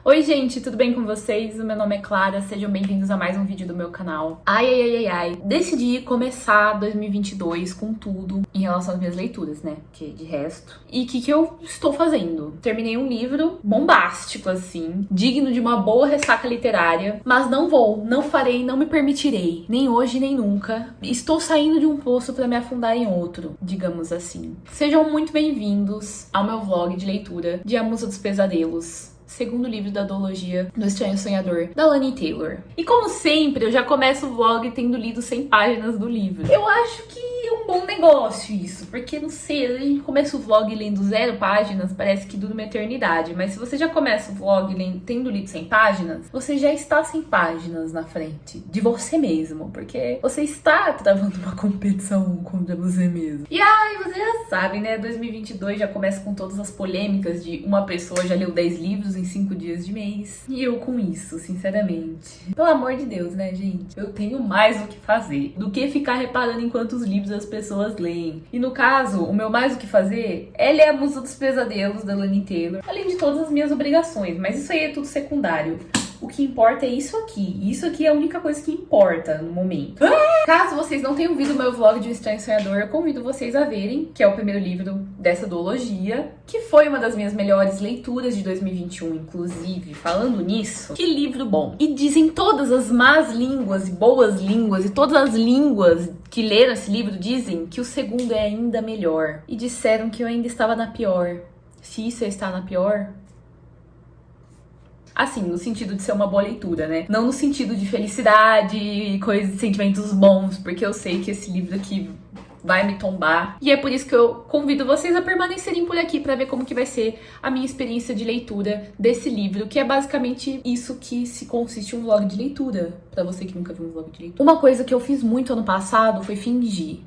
Oi gente, tudo bem com vocês? O meu nome é Clara, sejam bem-vindos a mais um vídeo do meu canal. Ai, decidi começar 2022 com tudo em relação às minhas leituras, né? Porque de resto. E o que eu estou fazendo? Terminei um livro bombástico, assim, digno de uma boa ressaca literária, mas não farei, não me permitirei, nem hoje nem nunca. Estou saindo de um poço para me afundar em outro, digamos assim. Sejam muito bem-vindos ao meu vlog de leitura de A Musa dos Pesadelos, segundo livro da duologia do Estranho Sonhador, da Laini Taylor. E como sempre, eu já começo o vlog tendo lido 100 páginas do livro. Eu acho que é um bom negócio isso, porque não sei, a gente começa o vlog lendo 0 páginas, parece que dura uma eternidade, mas se você já começa o vlog tendo lido 100 páginas, você já está 100 páginas na frente de você mesmo, porque você está travando uma competição contra você mesmo. E você já sabe, né, 2022 já começa com todas as polêmicas de uma pessoa já leu 10 livros em 5 dias de mês. E eu com isso, sinceramente. Pelo amor de Deus, né, gente? Eu tenho mais o que fazer do que ficar reparando em quantos livros as pessoas leem. E no caso, o meu mais o que fazer é ler A Musa dos Pesadelos, da Laini Taylor, além de todas as minhas obrigações. Mas isso aí é tudo secundário. O que importa é isso aqui. Isso aqui é a única coisa que importa no momento. Caso vocês não tenham visto o meu vlog de Um Estranho Sonhador, eu convido vocês a verem, que é o primeiro livro dessa duologia, que foi uma das minhas melhores leituras de 2021, inclusive. Falando nisso, que livro bom. E dizem todas as más línguas e boas línguas, e todas as línguas que leram esse livro dizem que o segundo é ainda melhor. E disseram que eu ainda estava na pior. Se isso é estar na pior... Assim, no sentido de ser uma boa leitura, né? Não no sentido de felicidade, coisas, sentimentos bons, porque eu sei que esse livro aqui vai me tombar. E é por isso que eu convido vocês a permanecerem por aqui pra ver como que vai ser a minha experiência de leitura desse livro, que é basicamente isso que se consiste um vlog de leitura, pra você que nunca viu um vlog de leitura. Uma coisa que eu fiz muito ano passado foi fingir.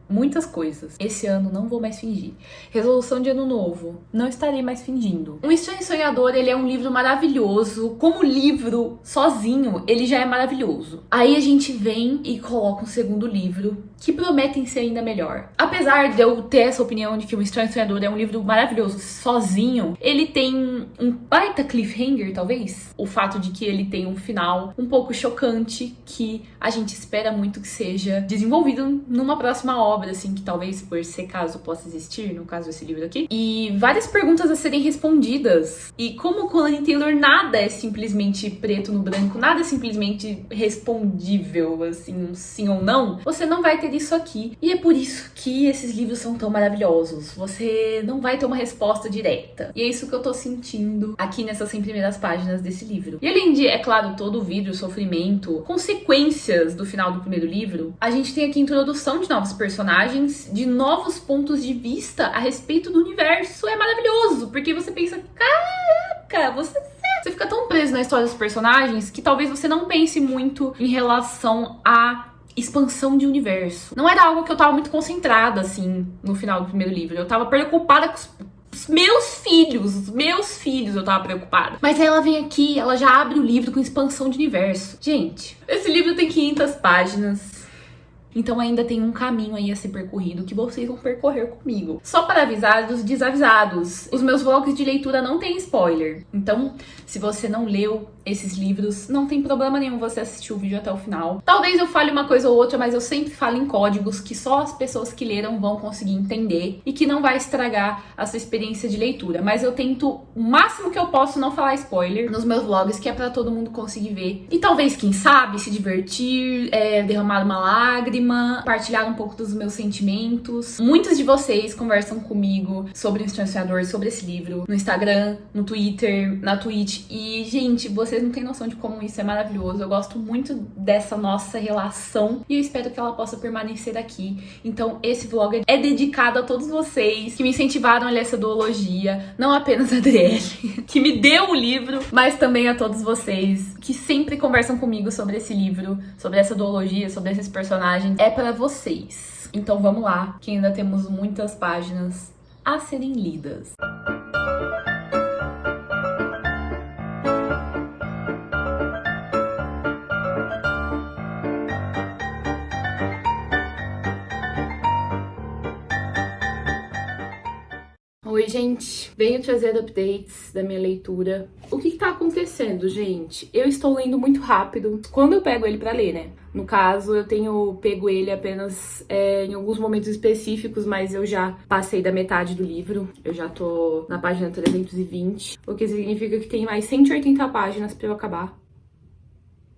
Muitas coisas. Esse ano não vou mais fingir. Resolução de ano novo. Não estarei mais fingindo. Um Estranho Sonhador, ele é um livro maravilhoso. Como livro, sozinho, ele já é maravilhoso. Aí a gente vem e coloca um segundo livro, que prometem ser ainda melhor. Apesar de eu ter essa opinião de que O Estranho Sonhador é um livro maravilhoso sozinho, ele tem um baita cliffhanger, talvez. O fato de que ele tem um final um pouco chocante, que a gente espera muito que seja desenvolvido numa próxima obra, assim, que talvez por ser caso possa existir, no caso desse livro aqui. E várias perguntas a serem respondidas. E como com Laini Taylor nada é simplesmente preto no branco, nada é simplesmente respondível, assim, um sim ou não, você não vai ter isso aqui. E é por isso que esses livros são tão maravilhosos. Você não vai ter uma resposta direta. E é isso que eu tô sentindo aqui nessas 100 primeiras páginas desse livro. E além de, é claro, todo o vidro, o sofrimento, consequências do final do primeiro livro, a gente tem aqui a introdução de novos personagens, de novos pontos de vista a respeito do universo. É maravilhoso, porque você pensa, caraca, você fica tão preso na história dos personagens que talvez você não pense muito em relação a expansão de universo. Não era algo que eu tava muito concentrada, assim, no final do primeiro livro. Eu tava preocupada com os meus filhos eu tava preocupada. Mas aí ela vem aqui, ela já abre o livro com expansão de universo. Gente, esse livro tem 500 páginas. Então ainda tem um caminho aí a ser percorrido que vocês vão percorrer comigo. Só para avisar dos desavisados, os meus vlogs de leitura não tem spoiler. Então, se você não leu esses livros, não tem problema nenhum você assistir o vídeo até o final. Talvez eu fale uma coisa ou outra, mas eu sempre falo em códigos que só as pessoas que leram vão conseguir entender e que não vai estragar a sua experiência de leitura. Mas eu tento o máximo que eu posso não falar spoiler nos meus vlogs, que é pra todo mundo conseguir ver. E talvez, quem sabe, se divertir, derramar uma lágrima, partilhar um pouco dos meus sentimentos. Muitos de vocês conversam comigo sobre O Estranho Sonhador, sobre esse livro, no Instagram, no Twitter, na Twitch. E, gente, vocês não têm noção de como isso é maravilhoso. Eu gosto muito dessa nossa relação e eu espero que ela possa permanecer aqui. Então, esse vlog é dedicado a todos vocês que me incentivaram a ler essa duologia, não apenas a Adriele, que me deu o livro, mas também a todos vocês que sempre conversam comigo sobre esse livro, sobre essa duologia, sobre esses personagens. É pra vocês. Então vamos lá, que ainda temos muitas páginas a serem lidas. Oi, Oi, gente. Venho trazer updates da minha leitura. O que tá acontecendo, gente? Eu estou lendo muito rápido. Quando eu pego ele pra ler, né? No caso, eu tenho pego ele apenas em alguns momentos específicos, mas eu já passei da metade do livro. Eu já tô na página 320, o que significa que tem mais 180 páginas pra eu acabar.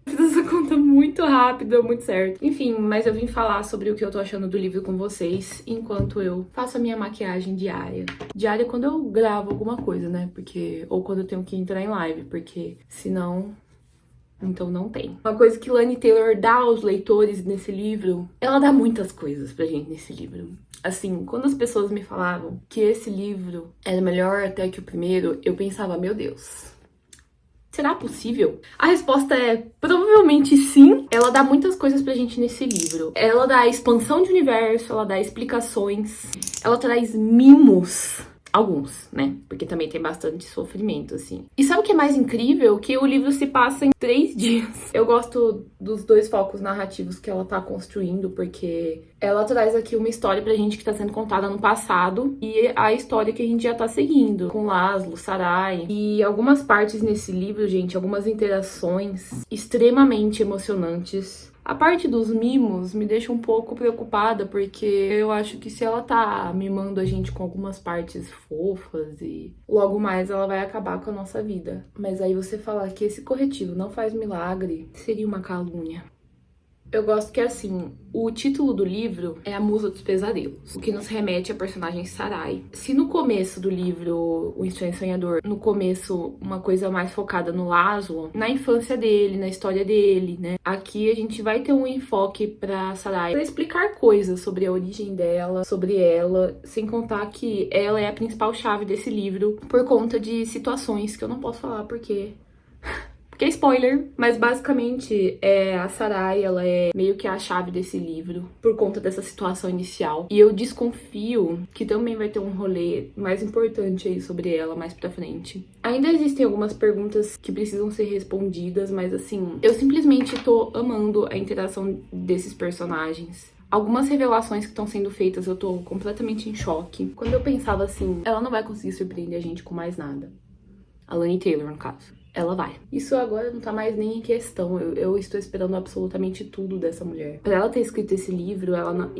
Fiz essa conta muito rápido, deu muito certo. Enfim, mas eu vim falar sobre o que eu tô achando do livro com vocês enquanto eu faço a minha maquiagem diária. Diária quando eu gravo alguma coisa, né? Porque... ou quando eu tenho que entrar em live, porque senão... então não tem. Uma coisa que Laini Taylor dá aos leitores nesse livro, ela dá muitas coisas pra gente nesse livro. Assim, quando as pessoas me falavam que esse livro era melhor até que o primeiro, eu pensava, meu Deus... será possível? A resposta é provavelmente sim. Ela dá muitas coisas pra gente nesse livro. Ela dá expansão de universo, ela dá explicações, ela traz mimos. Alguns, né? Porque também tem bastante sofrimento, assim. E sabe o que é mais incrível? Que o livro se passa em 3 dias. Eu gosto dos 2 focos narrativos que ela tá construindo, porque ela traz aqui uma história pra gente que tá sendo contada no passado e a história que a gente já tá seguindo, com Laszlo, Sarai. E algumas partes nesse livro, gente, algumas interações extremamente emocionantes. A parte dos mimos me deixa um pouco preocupada, porque eu acho que se ela tá mimando a gente com algumas partes fofas e logo mais ela vai acabar com a nossa vida. Mas aí você falar que esse corretivo não faz milagre seria uma calúnia. Eu gosto que, assim, o título do livro é A Musa dos Pesadelos, o que nos remete à personagem Sarai. Se no começo do livro, O Estranho Sonhador, no começo uma coisa mais focada no Laszlo, na infância dele, na história dele, né? Aqui a gente vai ter um enfoque pra Sarai, pra explicar coisas sobre a origem dela, sobre ela, sem contar que ela é a principal chave desse livro, por conta de situações que eu não posso falar porque... que é spoiler, mas basicamente a Sarai, ela é meio que a chave desse livro, por conta dessa situação inicial. E eu desconfio que também vai ter um rolê mais importante aí sobre ela mais pra frente. Ainda existem algumas perguntas que precisam ser respondidas, mas assim, eu simplesmente tô amando a interação desses personagens. Algumas revelações que estão sendo feitas eu tô completamente em choque. Quando eu pensava assim, ela não vai conseguir surpreender a gente com mais nada. A Laini Taylor, no caso. Ela vai. Isso agora não tá mais nem em questão. Eu estou esperando absolutamente tudo dessa mulher. Pra ela ter escrito esse livro, ela não...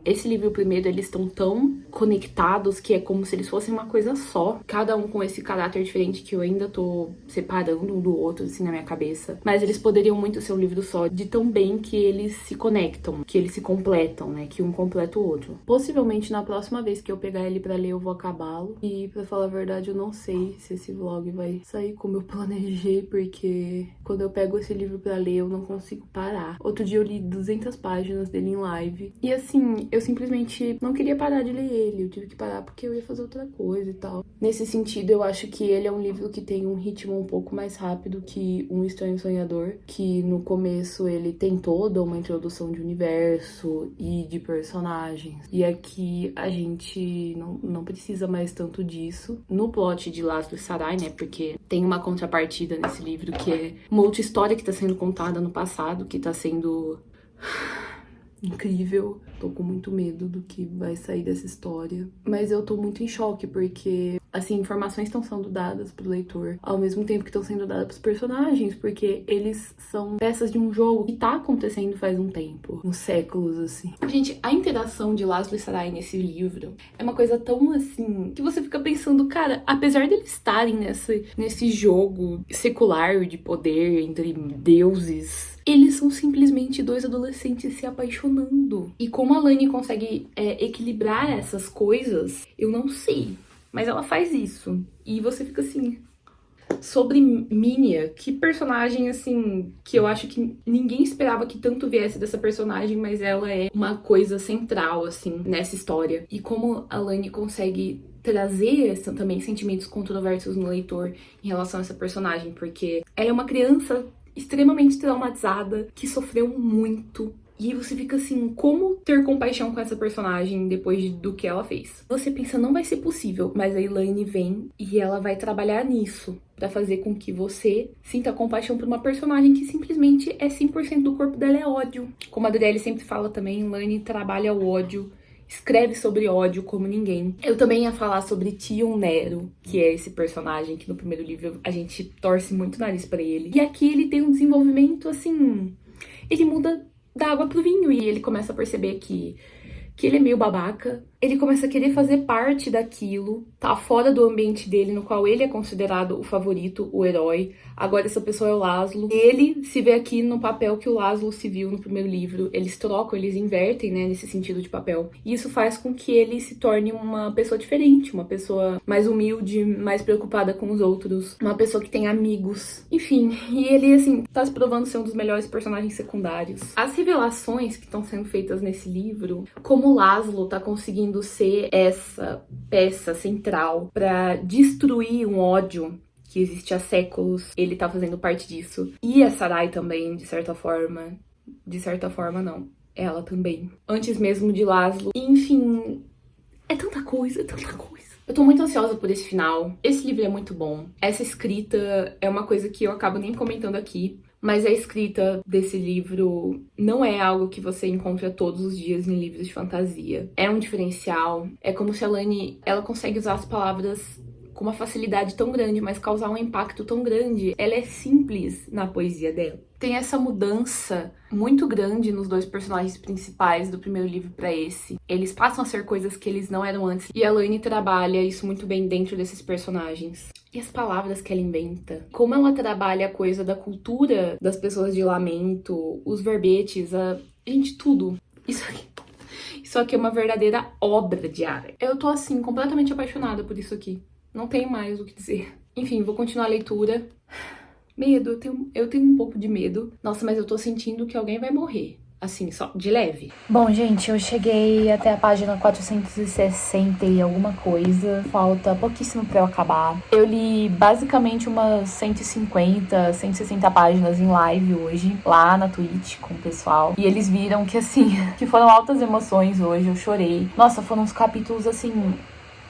Esse livro e o primeiro, eles estão tão conectados que é como se eles fossem uma coisa só. Cada um com esse caráter diferente que eu ainda tô separando um do outro, assim, na minha cabeça. Mas eles poderiam muito ser um livro só, de tão bem que eles se conectam, que eles se completam, né? Que um completa o outro. Possivelmente, na próxima vez que eu pegar ele pra ler, eu vou acabá-lo. E, pra falar a verdade, eu não sei se esse vlog vai sair como eu planejei, porque quando eu pego esse livro pra ler, eu não consigo parar. Outro dia eu li 200 páginas dele em live. E, assim... eu simplesmente não queria parar de ler ele, eu tive que parar porque eu ia fazer outra coisa e tal. Nesse sentido, eu acho que ele é um livro que tem um ritmo um pouco mais rápido que Um Estranho Sonhador, que no começo ele tem toda uma introdução de universo e de personagens. E aqui a gente não precisa mais tanto disso. No plot de Laszlo e Sarai, né, porque tem uma contrapartida nesse livro que é uma outra história que tá sendo contada no passado, que tá sendo... incrível. Tô com muito medo do que vai sair dessa história. Mas eu tô muito em choque, porque, assim, informações estão sendo dadas pro leitor ao mesmo tempo que estão sendo dadas pros personagens, porque eles são peças de um jogo que tá acontecendo faz um tempo, uns séculos, assim. Gente, a interação de Laszlo e Sarai nesse livro é uma coisa tão, assim, que você fica pensando, cara, apesar deles estarem nesse jogo secular de poder entre deuses, eles são simplesmente 2 adolescentes se apaixonando. E como a Laini consegue equilibrar essas coisas, eu não sei. Mas ela faz isso. E você fica assim... Sobre Minia, que personagem, assim, que eu acho que ninguém esperava que tanto viesse dessa personagem, mas ela é uma coisa central, assim, nessa história. E como a Laini consegue trazer também sentimentos controversos no leitor em relação a essa personagem, porque ela é uma criança extremamente traumatizada, que sofreu muito. E você fica assim, como ter compaixão com essa personagem depois do que ela fez? Você pensa, não vai ser possível, mas a Elaine vem e ela vai trabalhar nisso, pra fazer com que você sinta compaixão por uma personagem que simplesmente é 100% do corpo dela é ódio. Como a Adriele sempre fala também, Elaine trabalha o ódio escreve sobre ódio como ninguém. Eu também ia falar sobre Tion Nero, que é esse personagem que no primeiro livro a gente torce muito o nariz pra ele. E aqui ele tem um desenvolvimento, assim... Ele muda da água pro vinho e ele começa a perceber que ele é meio babaca. Ele começa a querer fazer parte daquilo, tá fora do ambiente dele, no qual ele é considerado o favorito, o herói. Agora essa pessoa é o Laszlo. Ele se vê aqui no papel que o Laszlo se viu no primeiro livro. Eles trocam, eles invertem, né, nesse sentido de papel. E isso faz com que ele se torne uma pessoa diferente, uma pessoa mais humilde, mais preocupada com os outros, uma pessoa que tem amigos. Enfim, e ele, assim, tá se provando ser um dos melhores personagens secundários. As revelações que estão sendo feitas nesse livro, como o Laszlo tá conseguindo ser essa peça central pra destruir um ódio que existe há séculos, ele tá fazendo parte disso. E a Sarai também, de certa forma. De certa forma, não. Ela também. Antes mesmo de Laszlo. Enfim, é tanta coisa, é tanta coisa. Eu tô muito ansiosa por esse final. Esse livro é muito bom. Essa escrita é uma coisa que eu acabo nem comentando aqui. Mas a escrita desse livro não é algo que você encontra todos os dias em livros de fantasia. É um diferencial. É como se a Lani, ela consegue usar as palavras com uma facilidade tão grande, mas causar um impacto tão grande. Ela é simples na poesia dela. Tem essa mudança muito grande nos dois personagens principais do primeiro livro para esse. Eles passam a ser coisas que eles não eram antes. E a Lani trabalha isso muito bem dentro desses personagens. E as palavras que ela inventa. Como ela trabalha a coisa da cultura das pessoas de lamento, os verbetes, gente, tudo. Isso aqui é uma verdadeira obra de arte. Eu tô, assim, completamente apaixonada por isso aqui. Não tenho mais o que dizer. Enfim, vou continuar a leitura. Medo, eu tenho um pouco de medo. Nossa, mas eu tô sentindo que alguém vai morrer. Assim, só de leve. Bom, gente, eu cheguei até a página 460 e alguma coisa. Falta pouquíssimo pra eu acabar. Eu li basicamente umas 150, 160 páginas em live hoje, lá na Twitch com o pessoal. E eles viram que, assim, que foram altas emoções hoje, eu chorei. Nossa, foram uns capítulos, assim,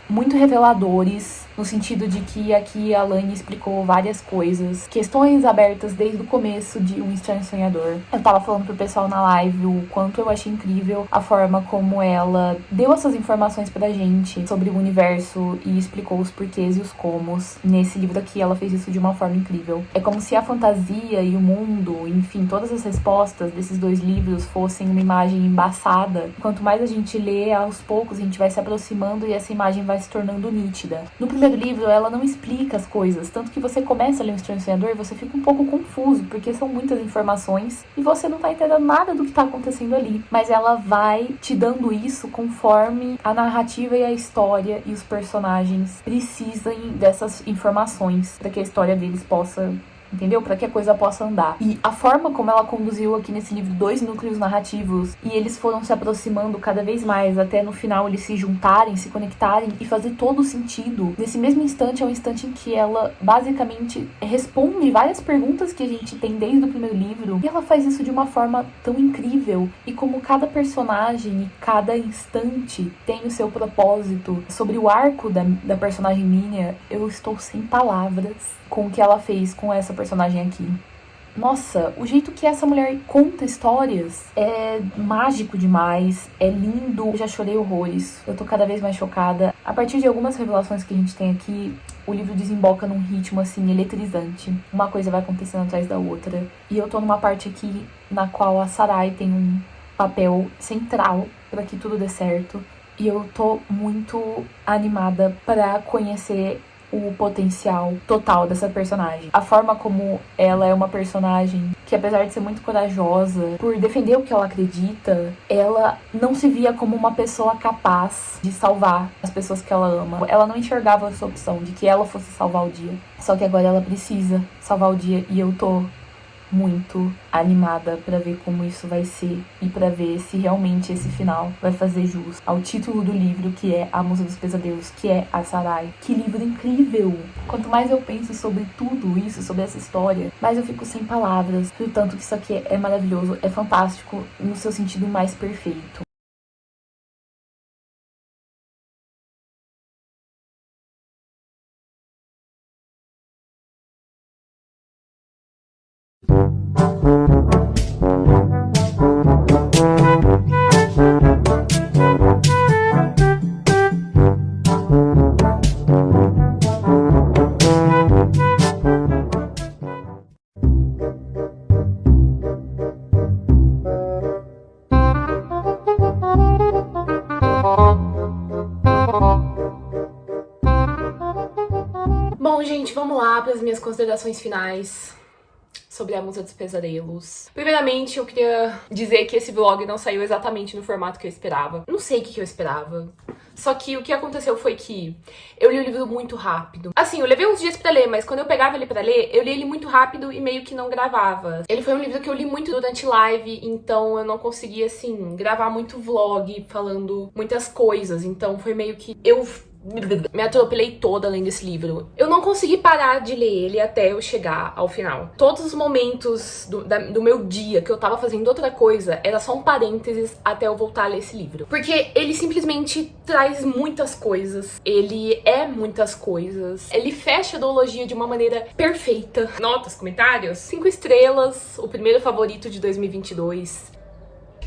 muito reveladores, no sentido de que aqui a Lani explicou várias coisas, questões abertas desde o começo de Um Estranho Sonhador. Eu tava falando pro pessoal na live o quanto eu achei incrível a forma como ela deu essas informações pra gente sobre o universo e explicou os porquês e os comos. Nesse livro aqui ela fez isso de uma forma incrível. É como se a fantasia e o mundo, enfim, todas as respostas desses dois livros fossem uma imagem embaçada. Quanto mais a gente lê, aos poucos a gente vai se aproximando e essa imagem vai se tornando nítida. No primeiro livro, ela não explica as coisas, tanto que você começa a ler Um Estranho Sonhador e você fica um pouco confuso, porque são muitas informações e você não tá entendendo nada do que tá acontecendo ali. Mas ela vai te dando isso conforme a narrativa e a história e os personagens precisem dessas informações para que a história deles possa... Entendeu? Para que a coisa possa andar. E a forma como ela conduziu aqui nesse livro dois núcleos narrativos e eles foram se aproximando cada vez mais até no final eles se juntarem, se conectarem e fazer todo o sentido. Nesse mesmo instante é um instante em que ela basicamente responde várias perguntas que a gente tem desde o primeiro livro e ela faz isso de uma forma tão incrível. E como cada personagem e cada instante tem o seu propósito sobre o arco da personagem Minha, eu estou sem palavras com o que ela fez com essa personagem aqui. Nossa, o jeito que essa mulher conta histórias é mágico demais, é lindo. Eu já chorei horrores, eu tô cada vez mais chocada. A partir de algumas revelações que a gente tem aqui, o livro desemboca num ritmo, assim, eletrizante. Uma coisa vai acontecendo atrás da outra. E eu tô numa parte aqui na qual a Sarai tem um papel central para que tudo dê certo. E eu tô muito animada para conhecer o potencial total dessa personagem. A forma como ela é uma personagem que, apesar de ser muito corajosa por defender o que ela acredita, ela não se via como uma pessoa capaz de salvar as pessoas que ela ama. Ela não enxergava essa opção de que ela fosse salvar o dia. Só que agora ela precisa salvar o dia e eu tô muito animada pra ver como isso vai ser e pra ver se realmente esse final vai fazer jus ao título do livro, que é A Musa dos Pesadelos, que é a Sarai. Que livro incrível! Quanto mais eu penso sobre tudo isso, sobre essa história, mais eu fico sem palavras, pelo tanto que isso aqui é maravilhoso, é fantástico no seu sentido mais perfeito. Bom, gente, vamos lá para as minhas considerações finais sobre a Musa dos Pesadelos. Primeiramente, eu queria dizer que esse vlog não saiu exatamente no formato que eu esperava. Não sei o que eu esperava. Só que o que aconteceu foi que eu li o livro muito rápido. Assim, eu levei uns dias pra ler, mas quando eu pegava ele pra ler, eu li ele muito rápido e meio que não gravava. Ele foi um livro que eu li muito durante live, então eu não conseguia, assim, gravar muito vlog falando muitas coisas. Então foi meio que eu me atropelei toda lendo esse livro. Eu não consegui parar de ler ele até eu chegar ao final. Todos os momentos do meu dia que eu tava fazendo outra coisa, era só um parênteses até eu voltar a ler esse livro. Porque ele simplesmente traz muitas coisas. Ele é muitas coisas. Ele fecha a duologia de uma maneira perfeita. Notas, comentários? 5 estrelas, o primeiro favorito de 2022.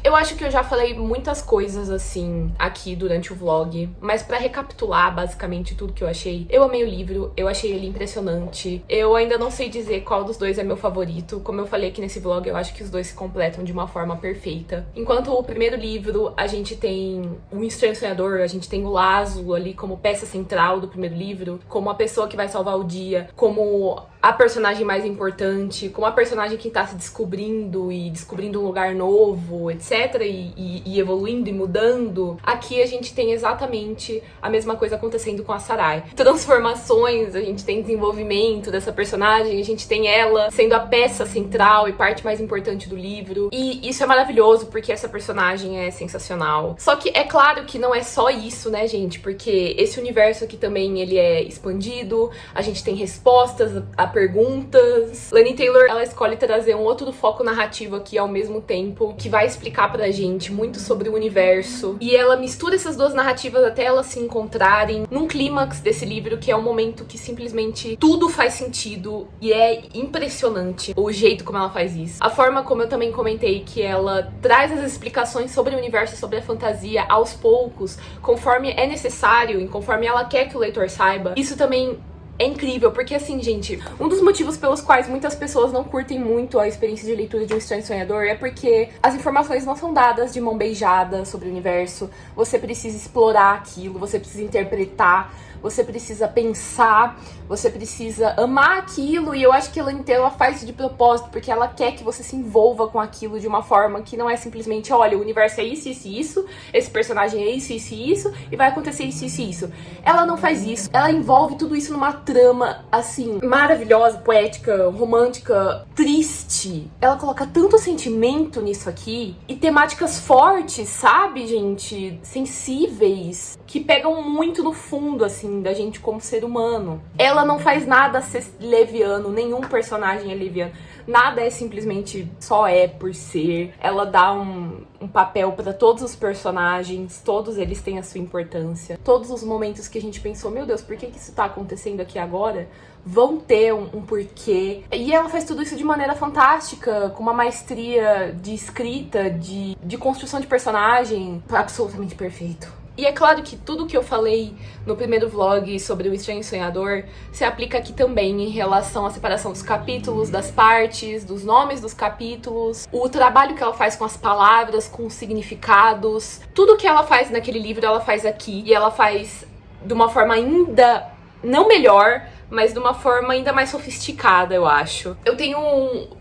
Eu acho que eu já falei muitas coisas assim aqui durante o vlog, mas pra recapitular basicamente tudo que eu achei, eu amei o livro, eu achei ele impressionante. Eu ainda não sei dizer qual dos dois é meu favorito. Como eu falei aqui nesse vlog, eu acho que os dois se completam de uma forma perfeita. Enquanto o primeiro livro, a gente tem o Estranho Sonhador, a gente tem o Laszlo ali como peça central do primeiro livro, como a pessoa que vai salvar o dia, como a personagem mais importante, como a personagem que tá se descobrindo e descobrindo um lugar novo, etc. E evoluindo e mudando. Aqui a gente tem exatamente a mesma coisa acontecendo com a Sarai. Transformações, a gente tem desenvolvimento dessa personagem, a gente tem ela sendo a peça central e parte mais importante do livro. E isso é maravilhoso porque essa personagem é sensacional. Só que é claro que não é só isso, né, gente? Porque esse universo aqui também, ele é expandido, a gente tem respostas a perguntas. Laini Taylor, ela escolhe trazer um outro foco narrativo aqui ao mesmo tempo, que vai explicar pra gente muito sobre o universo. E ela mistura essas duas narrativas até elas se encontrarem num clímax desse livro, que é um momento que simplesmente tudo faz sentido e é impressionante o jeito como ela faz isso. A forma como eu também comentei que ela traz as explicações sobre o universo, sobre a fantasia aos poucos, conforme é necessário e conforme ela quer que o leitor saiba. Isso também é incrível, porque assim, gente, um dos motivos pelos quais muitas pessoas não curtem muito a experiência de leitura de Um Estranho Sonhador é porque as informações não são dadas de mão beijada sobre o universo. Você precisa explorar aquilo, você precisa interpretar, você precisa pensar, você precisa amar aquilo, e eu acho que ela inteira faz isso de propósito, porque ela quer que você se envolva com aquilo de uma forma que não é simplesmente, olha, o universo é isso, isso e isso, esse personagem é isso, isso e isso, e vai acontecer isso, isso e isso. Ela não faz isso, ela envolve tudo isso numa trama, assim, maravilhosa, poética, romântica, triste. Ela coloca tanto sentimento nisso aqui, e temáticas fortes, sabe, gente? Sensíveis, que pegam muito no fundo, assim, da gente como ser humano. Ela não faz nada ser leviano, nenhum personagem é leviano. Nada é simplesmente só é por ser. Ela dá um papel pra todos os personagens, todos eles têm a sua importância. Todos os momentos que a gente pensou, meu Deus, por que isso tá acontecendo aqui agora? Vão ter um porquê. E ela faz tudo isso de maneira fantástica, com uma maestria de escrita, de construção de personagem absolutamente perfeito. E é claro que tudo que eu falei no primeiro vlog sobre o Estranho Sonhador se aplica aqui também em relação à separação dos capítulos, das partes, dos nomes dos capítulos, o trabalho que ela faz com as palavras, com os significados. Tudo que ela faz naquele livro, ela faz aqui. E ela faz de uma forma ainda não melhor, mas de uma forma ainda mais sofisticada, eu acho. Eu tenho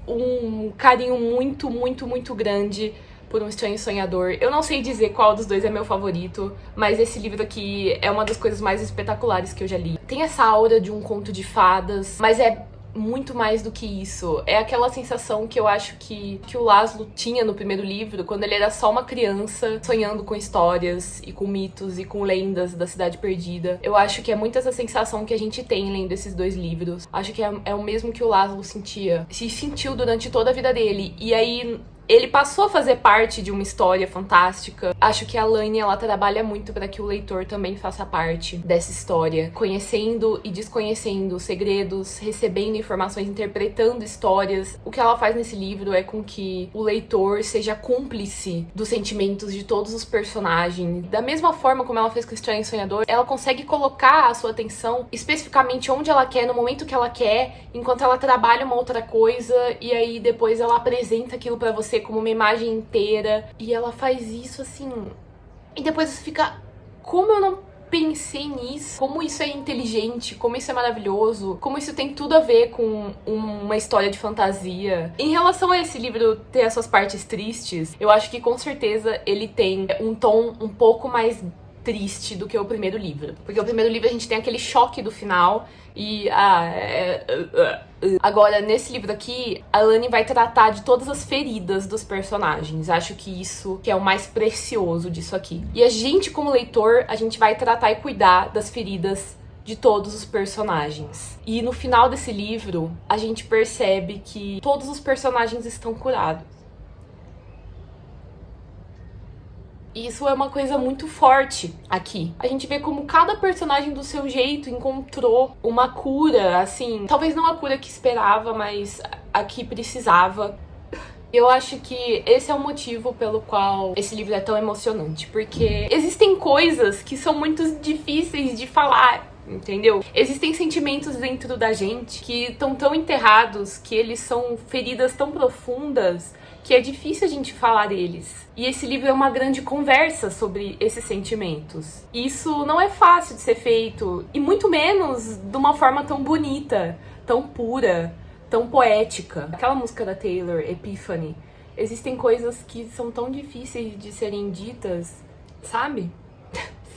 um carinho muito, muito, muito grande por Um Estranho Sonhador. Eu não sei dizer qual dos dois é meu favorito, mas esse livro aqui é uma das coisas mais espetaculares que eu já li. Tem essa aura de um conto de fadas, mas é muito mais do que isso. É aquela sensação que eu acho que o Laszlo tinha no primeiro livro, quando ele era só uma criança sonhando com histórias e com mitos e com lendas da Cidade Perdida. Eu acho que é muito essa sensação que a gente tem lendo esses dois livros. Acho que é o mesmo que o Laszlo sentia. Se sentiu durante toda a vida dele. E aí ele passou a fazer parte de uma história fantástica. Acho que a Laini, ela trabalha muito para que o leitor também faça parte dessa história, conhecendo e desconhecendo segredos, recebendo informações, interpretando histórias. O que ela faz nesse livro é com que o leitor seja cúmplice dos sentimentos de todos os personagens. Da mesma forma como ela fez com o Estranho Sonhador, ela consegue colocar a sua atenção especificamente onde ela quer, no momento que ela quer, enquanto ela trabalha uma outra coisa, e aí depois ela apresenta aquilo pra você como uma imagem inteira. E ela faz isso assim, e depois você fica, como eu não pensei nisso, como isso é inteligente, como isso é maravilhoso, como isso tem tudo a ver com uma história de fantasia. Em relação a esse livro ter as suas partes tristes, eu acho que com certeza ele tem um tom um pouco mais triste do que o primeiro livro. Porque o primeiro livro a gente tem aquele choque do final e agora, nesse livro aqui, a Lani vai tratar de todas as feridas dos personagens. Acho que isso que é o mais precioso disso aqui. E a gente, como leitor, a gente vai tratar e cuidar das feridas de todos os personagens. E no final desse livro, a gente percebe que todos os personagens estão curados. E isso é uma coisa muito forte aqui. A gente vê como cada personagem do seu jeito encontrou uma cura, assim, talvez não a cura que esperava, mas a que precisava. Eu acho que esse é o motivo pelo qual esse livro é tão emocionante, porque existem coisas que são muito difíceis de falar, entendeu? Existem sentimentos dentro da gente que estão tão enterrados, que eles são feridas tão profundas, que é difícil a gente falar deles. E esse livro é uma grande conversa sobre esses sentimentos. Isso não é fácil de ser feito, e muito menos de uma forma tão bonita, tão pura, tão poética. Aquela música da Taylor, Epiphany, existem coisas que são tão difíceis de serem ditas, sabe?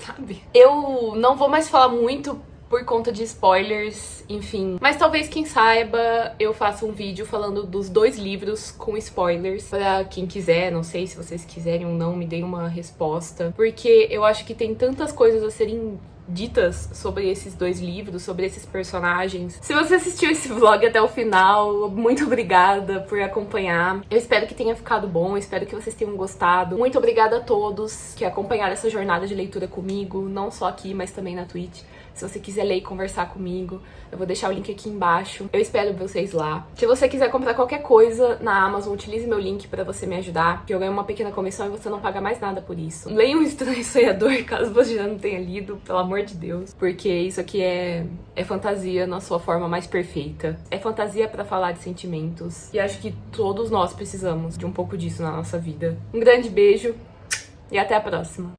Sabe? Eu não vou mais falar muito por conta de spoilers, enfim. Mas talvez, quem saiba, eu faça um vídeo falando dos 2 livros com spoilers. Pra quem quiser, não sei se vocês quiserem ou não, me deem uma resposta. Porque eu acho que tem tantas coisas a serem ditas sobre esses 2 livros, sobre esses personagens. Se você assistiu esse vlog até o final, muito obrigada por acompanhar. Eu espero que tenha ficado bom, eu espero que vocês tenham gostado. Muito obrigada a todos que acompanharam essa jornada de leitura comigo, não só aqui, mas também na Twitch. Se você quiser ler e conversar comigo, eu vou deixar o link aqui embaixo. Eu espero vocês lá. Se você quiser comprar qualquer coisa na Amazon, utilize meu link pra você me ajudar, que eu ganho uma pequena comissão e você não paga mais nada por isso. Leia Um Estranho Sonhador, caso você já não tenha lido, pelo amor de Deus. Porque isso aqui é fantasia na sua forma mais perfeita. É fantasia pra falar de sentimentos. E acho que todos nós precisamos de um pouco disso na nossa vida. Um grande beijo e até a próxima.